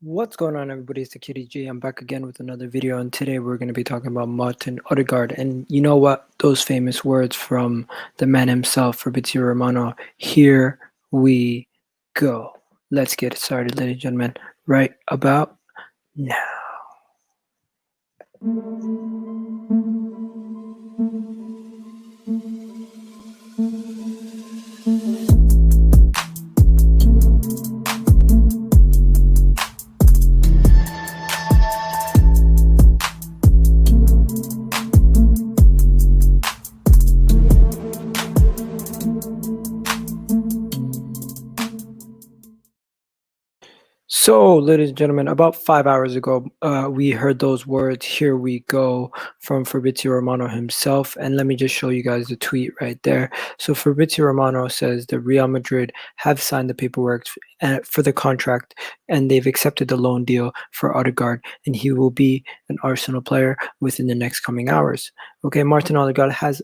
What's going on, everybody? It's the Kitty G. I'm back again with another video, and today we're going to be talking about Martin Odegaard. And you know what? Those famous words from the man himself, Fabrizio Romano. Here we go. Let's get started, ladies and gentlemen, right about now. So, ladies and gentlemen, about 5 hours ago, we heard those words, "Here we go," from Fabrizio Romano himself. And let me just show you guys the tweet right there. So Fabrizio Romano says that Real Madrid have signed the paperwork for the contract, and they've accepted the loan deal for Odegaard, and he will be an Arsenal player within the next coming hours. Okay, Martin Odegaard has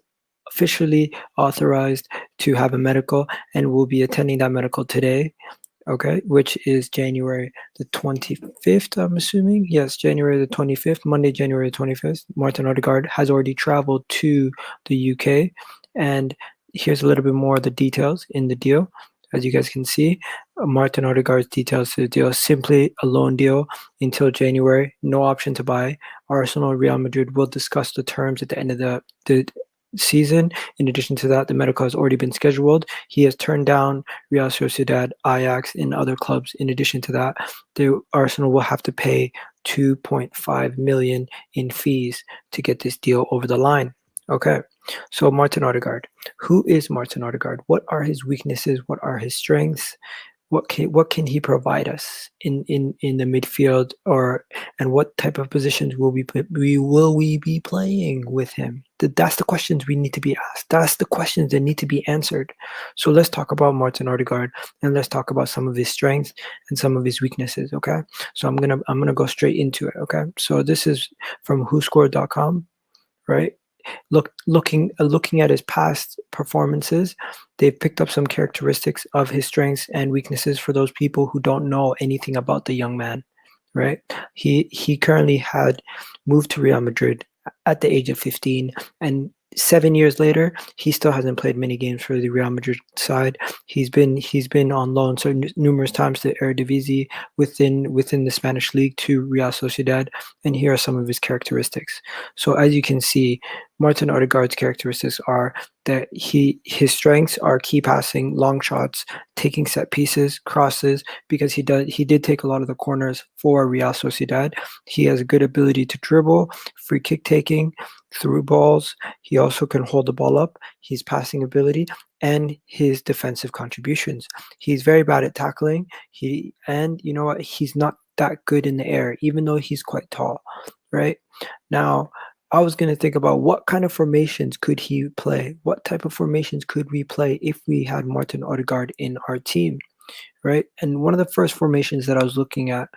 officially authorized to have a medical and will be attending that medical today. Okay, which is January the 25th, I'm assuming. Yes, January the 25th, Monday, January the 25th. Martin Odegaard has already traveled to the UK. And here's a little bit more of the details in the deal. As you guys can see, Martin Odegaard's details to the deal: simply a loan deal until January, no option to buy. Arsenal and Real Madrid will discuss the terms at the end of the season. In addition to that, the medical has already been scheduled. He has turned down Real Sociedad, Ajax, and other clubs. In addition to that, the Arsenal will have to pay 2.5 million in fees to get this deal over the line. Okay, so Martin Odegaard. Who is Martin Odegaard? What are his weaknesses? What are his strengths? What can he provide us in the midfield, and what type of positions will we be playing with him? That's the questions we need to be asked. That's the questions that need to be answered. So let's talk about Martin Odegaard, and let's talk about some of his strengths and some of his weaknesses. Okay, so I'm gonna go straight into it. Okay, so this is from WhoScored.com, right? Looking at his past performances, they've picked up some characteristics of his strengths and weaknesses for those people who don't know anything about the young man, right? He currently had moved to Real Madrid at the age of 15, and 7 years later, he still hasn't played many games for the Real Madrid side. He's been on loan so numerous times to Eredivisie within the Spanish league to Real Sociedad, and here are some of his characteristics. So as you can see, Martin Odegaard's characteristics are that his strengths are key passing, long shots, taking set pieces, crosses, because he did take a lot of the corners for Real Sociedad. He has a good ability to dribble, free kick taking, through balls. He also can hold the ball up, his passing ability, and his defensive contributions. He's very bad at tackling. And you know what? He's not that good in the air, even though he's quite tall, right? Now, I was going to think about what kind of formations could he play? What type of formations could we play if we had Martin Odegaard in our team, right? And one of the first formations that I was looking at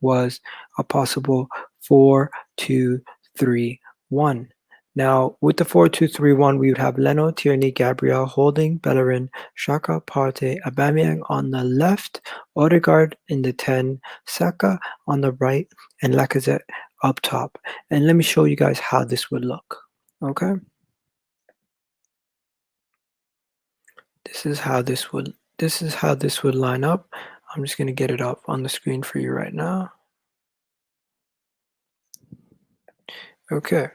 was a possible 4-2-3-1. Now, with the 4-2-3-1, we would have Leno, Tierney, Gabriel, Holding, Bellerin, Xhaka, Partey, Aubameyang on the left, Odegaard in the 10, Saka on the right, and Lacazette up top. And let me show you guys how this would look. Okay, this is how this would line up. I'm just going to get it up on the screen for you right now. Okay,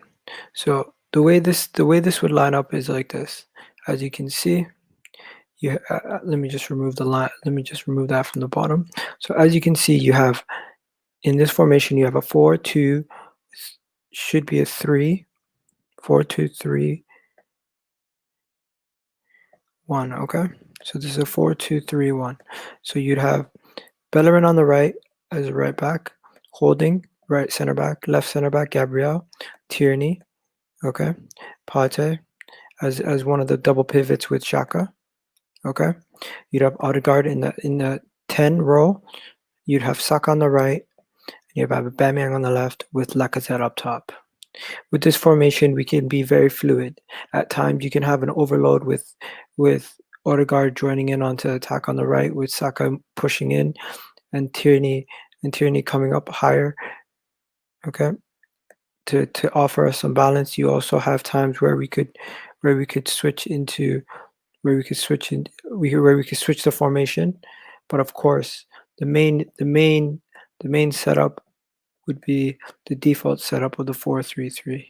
so the way this would line up is like this. As you can see, let me just remove the line. Let me just remove that from the bottom. So as you can see, you have in this formation, you have a 4-2, should be a 3, 4-2-3-1. Okay, so this is a 4-2-3-1. So you'd have Bellerin on the right as a right back, Holding right center back, left center back Gabriel, Tierney, okay, Partey as one of the double pivots with Xhaka. Okay, you'd have Odegaard in the 10 role. You'd have Saka on the right. You have Aubameyang on the left with Lacazette up top. With this formation, we can be very fluid. At times, you can have an overload with Odegaard joining in onto attack on the right, with Saka pushing in, and Tierney and Tierney coming up higher, okay, to offer us some balance. You also have times where we could switch into where we could switch the formation. But of course, the main setup would be the default setup of the 4-3-3.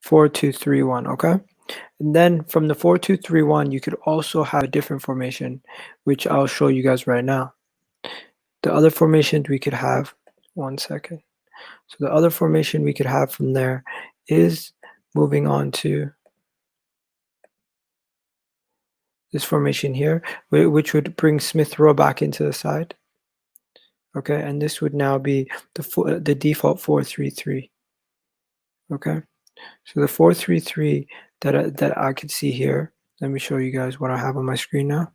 4-2-3-1, okay? And then from the 4-2-3-1, you could also have a different formation, which I'll show you guys right now. The other formations we could have, one second. So the other formation we could have from there is moving on to this formation here, which would bring Smith Rowe back into the side. Okay, and this would now be the default 4-3-3. Okay, so the 4-3-3 that I could see here. Let me show you guys what I have on my screen now.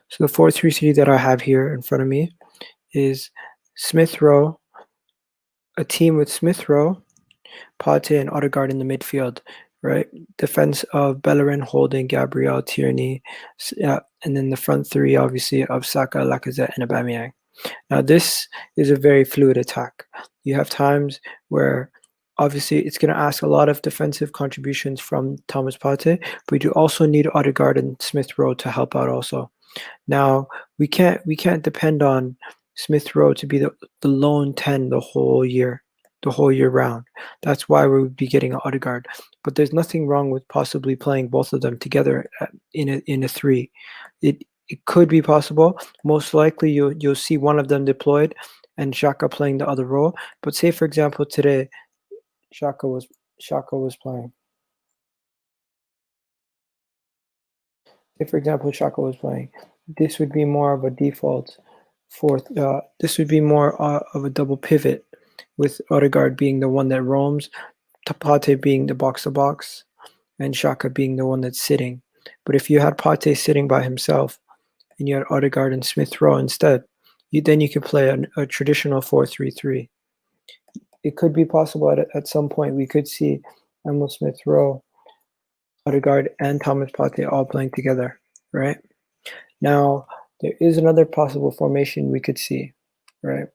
So the 4-3-3 that I have here in front of me is Smith Rowe, a team with Smith Rowe, Partey, and Odegaard in the midfield, right? Defense of Bellerin, Holding, Gabriel, Tierney, and then the front three, obviously, of Saka, Lacazette, and Aubameyang. Now, this is a very fluid attack. You have times where, obviously, it's going to ask a lot of defensive contributions from Thomas Partey, but you also need Odegaard and Smith Rowe to help out also. Now, we can't depend on Smith Rowe to be the lone 10 the whole year round. That's why we would be getting an Odegaard. But there's nothing wrong with possibly playing both of them together in a 3. It could be possible. Most likely you'll see one of them deployed and Xhaka playing the other role. But say for example today Xhaka was playing. Say for example Xhaka was playing. This would be more of a default fourth. This would be more of a double pivot, with Odegaard being the one that roams, Partey being the box-to-box, and Xhaka being the one that's sitting. But if you had Partey sitting by himself, and you had Odegaard and Smith Rowe instead, then you could play a traditional 4-3-3. It could be possible at some point we could see Emil Smith Rowe, Odegaard, and Thomas Partey all playing together, right? Now, there is another possible formation we could see, right?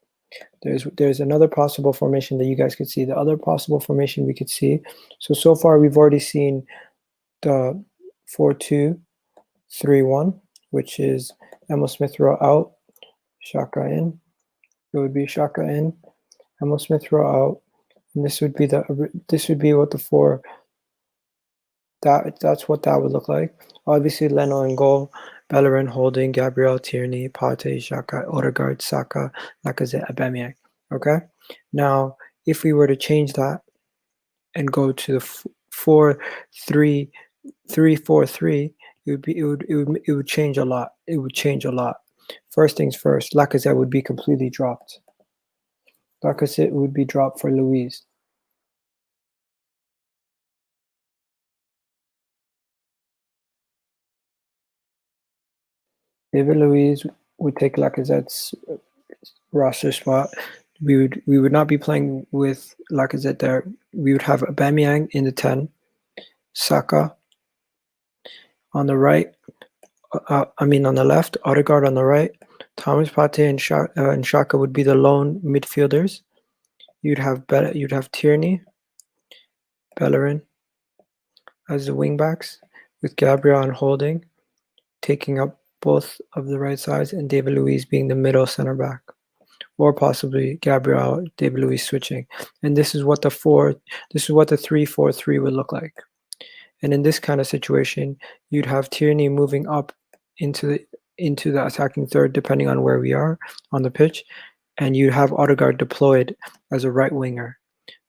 There's another possible formation that you guys could see. The other possible formation we could see. So far we've already seen the 4-2-3-1, which is Emil Smith Rowe out, Xhaka in. It would be Xhaka in, Emil Smith Rowe out, and this would be what the four. That's what that would look like. Obviously, Leno in goal, Bellerin, Holding, Gabriel, Tierney, Partey, Xhaka, Odegaard, Saka, Lacazette, Aubameyang. Okay. Now, if we were to change that and go to the 4-3-3, it would change a lot. It would change a lot. First things first, Lacazette would be completely dropped. Lacazette would be dropped for Luiz. David Luiz would take Lacazette's roster spot. We would not be playing with Lacazette there. We would have Aubameyang in the 10, Saka on the right. On the left, Odegaard on the right. Thomas Partey and Xhaka would be the lone midfielders. You'd have Tierney, Bellerin as the wingbacks, with Gabriel and Holding taking up both of the right sides, and David Luiz being the middle center back, or possibly Gabriel, David Luiz switching. And this is what the 3-4-3 would look like. And in this kind of situation, you'd have Tierney moving up into the attacking third, depending on where we are on the pitch, and you have Odegaard deployed as a right winger.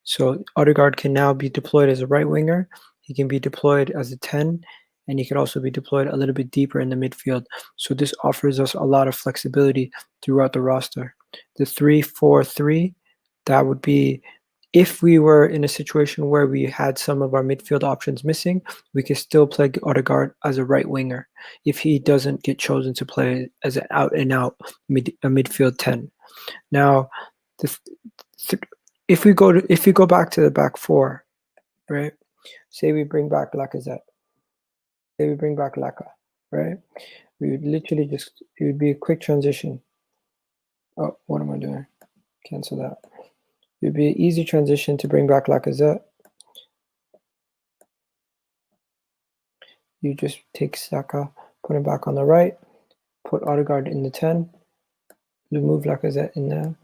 So Odegaard can now be deployed as a right winger. He can be deployed as a 10, and he could also be deployed a little bit deeper in the midfield. So this offers us a lot of flexibility throughout the roster. The 3-4-3, that would be if we were in a situation where we had some of our midfield options missing, we could still play Odegaard as a right winger if he doesn't get chosen to play as an out-and-out midfield 10. Now, if we go back to the back four, right? Say we bring back Lacazette. Say we bring back Laka, right? We would literally it would be a quick transition. Oh, what am I doing? Cancel that. It would be an easy transition to bring back Lacazette. You just take Saka, put him back on the right, put Odegaard in the 10, remove Lacazette in there,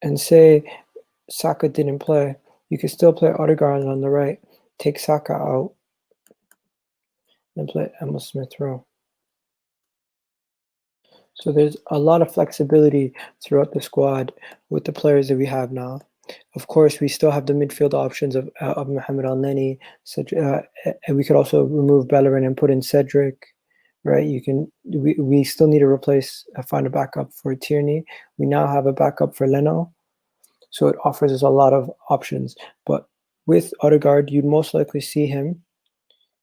and say Saka didn't play. You could still play Odegaard on the right, take Saka out, and play Emil Smith-Rowe. So there's a lot of flexibility throughout the squad with the players that we have now. Of course, we still have the midfield options of Mohamed Elneny, and we could also remove Bellerin and put in Cedric, right? We still need to find a backup for Tierney. We now have a backup for Leno, so it offers us a lot of options. But with Odegaard, you'd most likely see him,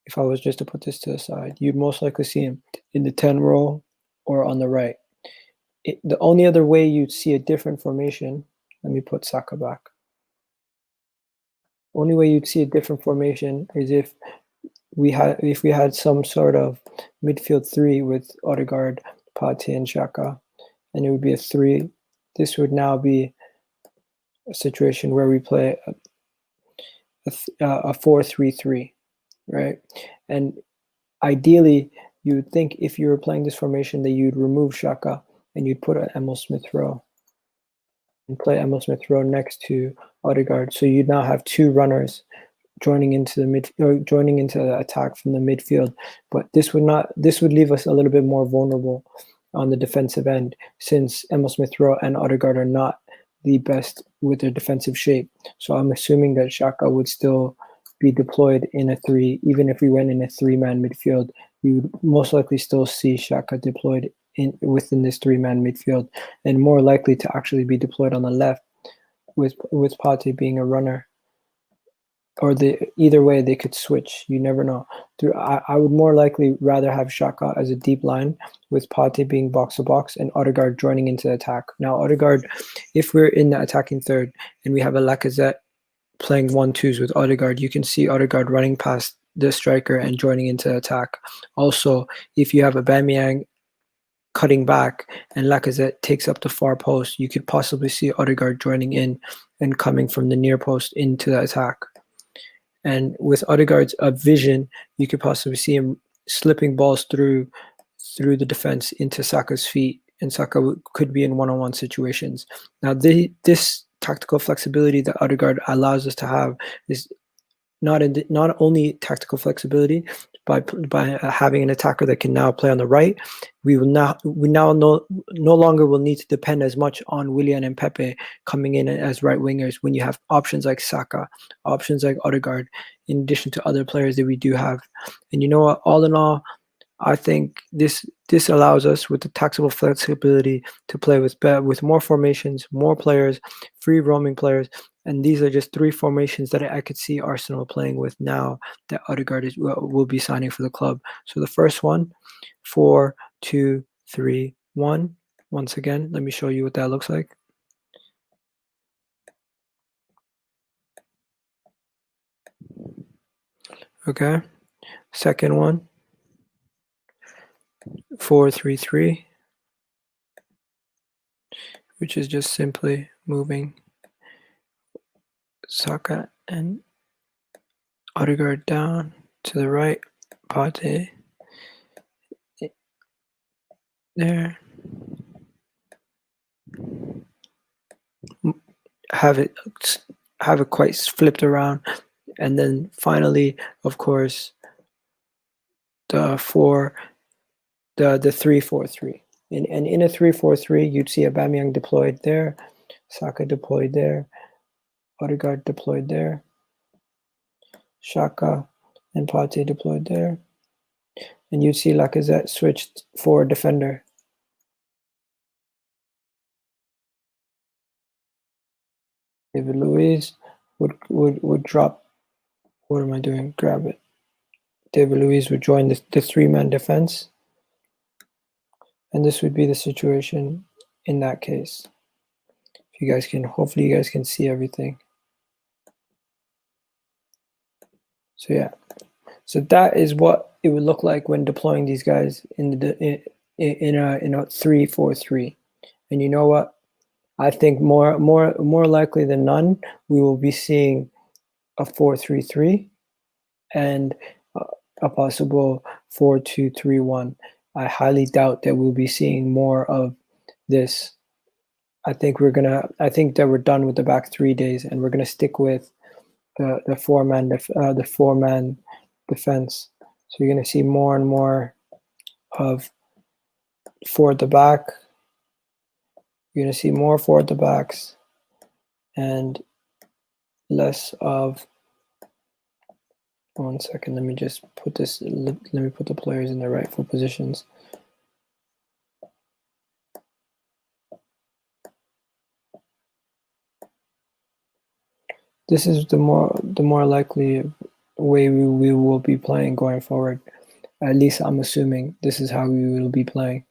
if I was just to put this to the side, you'd most likely see him in the 10 role or on the right. The only other way you'd see a different formation, let me put Saka back. Only way you'd see a different formation is if we had some sort of midfield three with Odegaard, Partey, and Xhaka, and it would be a 3. This would now be a situation where we play a 4-3-3, right? And ideally, you would think if you were playing this formation that you'd remove Xhaka and you'd put an Emil Smith-Rowe and play Emil Smith-Rowe next to Odegaard. So you'd now have 2 runners joining into the attack from the midfield. But this would leave us a little bit more vulnerable on the defensive end, since Emil Smith-Rowe and Odegaard are not the best with their defensive shape. So I'm assuming that Xhaka would still be deployed in a 3. Even if we went in a 3-man midfield, we would most likely still see Xhaka deployed within this 3-man midfield, and more likely to actually be deployed on the left with Partey being a runner. Or either way they could switch. You never know. I would more likely rather have Xhaka as a deep line with Partey being box to box and Odegaard joining into the attack. Now Odegaard, if we're in the attacking third and we have a Lacazette playing 1-2s with Odegaard, you can see Odegaard running past the striker and joining into the attack. Also, if you have Aubameyang cutting back and Lacazette takes up the far post, you could possibly see Odegaard joining in and coming from the near post into the attack. And with Odegaard's vision, you could possibly see him slipping balls through the defense into Saka's feet, and Saka could be in one-on-one situations. Now, this tactical flexibility that Odegaard allows us to have is not only tactical flexibility by having an attacker that can now play on the right. We now no longer will need to depend as much on Willian and Pepe coming in as right wingers when you have options like Saka, options like Odegaard, in addition to other players that we do have. And you know what? All in all, I think this allows us, with the tactical flexibility, to play with more formations, more players, free roaming players, and these are just 3 formations that I could see Arsenal playing with now that Odegaard will be signing for the club. So the first one, 4-2-3-1. Once again, let me show you what that looks like. Okay. Second one, 4-3-3, which is just simply moving Saka and Odegaard down to the right, Partey there, have it quite flipped around, and then finally, of course, the 3-4-3. And in a 3-4-3, you'd see Aubameyang deployed there, Saka deployed there, Odegaard deployed there, Xhaka and Partey deployed there, and you'd see Lacazette switched for defender. David Luiz would drop. What am I doing? Grab it. David Luiz would join the 3-man defense, and this would be the situation in that case. Hopefully you guys can see everything. So yeah, so that is what it would look like when deploying these guys in in a 3-4-3. And you know what? I think more likely than none, we will be seeing a 4-3-3 and a possible 4-2-3-1. I highly doubt that we'll be seeing more of this. I think that we're done with the back 3 days, and we're gonna stick with the four-man defense. So you're gonna see more and more of 4 at the back. You're gonna see more 4 at the backs and less of. One second, let me just put this. Let me put the players in their rightful positions. This is the more likely way we will be playing going forward. At least I'm assuming this is how we will be playing.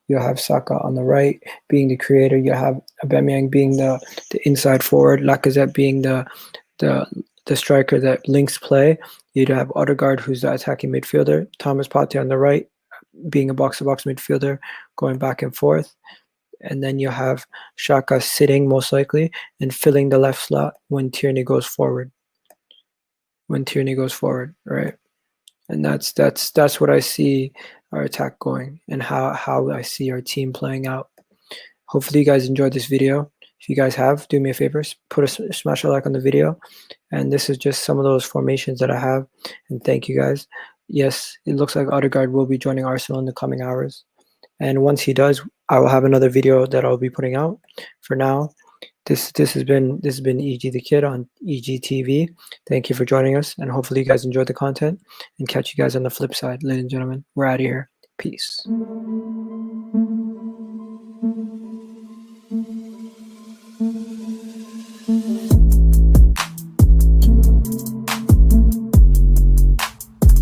You'll have Saka on the right being the creator. You have Aubameyang being the inside forward. Lacazette being the striker that links play. You'd have Odegaard, who's the attacking midfielder. Thomas Partey on the right being a box-to-box midfielder, going back and forth. And then you have Xhaka sitting most likely and filling the left slot when Tierney goes forward. Right? And that's what I see our attack going and how I see our team playing out. Hopefully you guys enjoyed this video. If you guys have, do me a favor, smash a like on the video. And this is just some of those formations that I have. And thank you guys. Yes, it looks like Odegaard will be joining Arsenal in the coming hours. And once he does, I will have another video that I'll be putting out. For now, this has been EG the Kid on EG TV. Thank you for joining us, and hopefully you guys enjoyed the content. And catch you guys on the flip side, ladies and gentlemen. We're out of here. Peace.